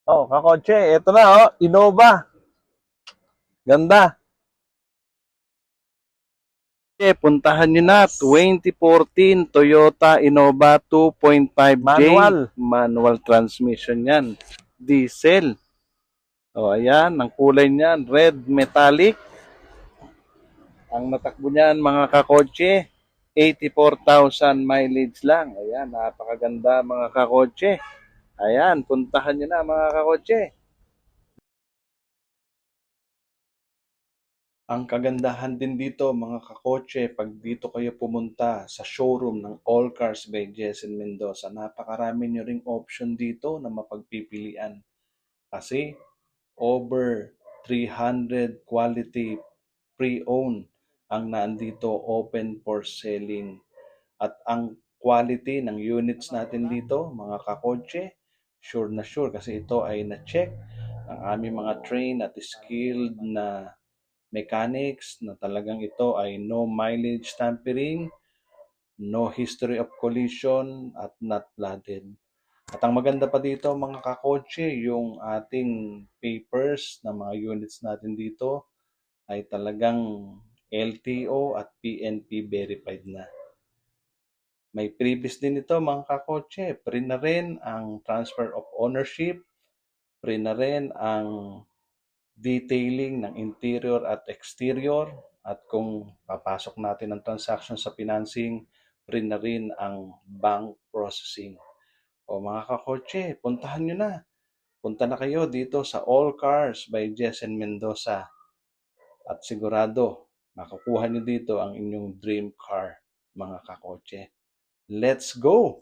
Oh, kakotse, ito na oh, Innova. Ganda. Puntahan nyo na, 2014 Toyota Innova 2.5J. Manual transmission yan. Diesel. O, ayan, ang kulay niyan, red metallic. Ang natakbo niyan, mga kakotse, 84,000 mileage lang. Ayan, napakaganda mga kakotse. Ayan, puntahan nyo na mga kakotse. Ang kagandahan din dito mga kakotse, pag dito kayo pumunta sa showroom ng All Cars by Jessen Mendoza, napakarami nyo ring option dito na mapagpipilian. Kasi over 300 quality pre-owned ang naandito open for selling. At ang quality ng units natin dito, mga kakotse, sure na sure kasi ito ay na-check ang aming mga trained at skilled na mechanics na talagang ito ay no mileage tampering, no history of collision at not flooded. At ang maganda pa dito mga kakotse, yung ating papers na mga units natin dito ay talagang LTO at PNP verified na. May previous din ito mga kakotse, pre na rin ang transfer of ownership, pre na rin ang detailing ng interior at exterior, at kung papasok natin ang transaction sa financing, pre na rin ang bank processing. O mga kakotse, puntahan nyo na. Punta na kayo dito sa All Cars by Jessen Mendoza at sigurado makukuha nyo dito ang inyong dream car, mga kakotse. Let's go!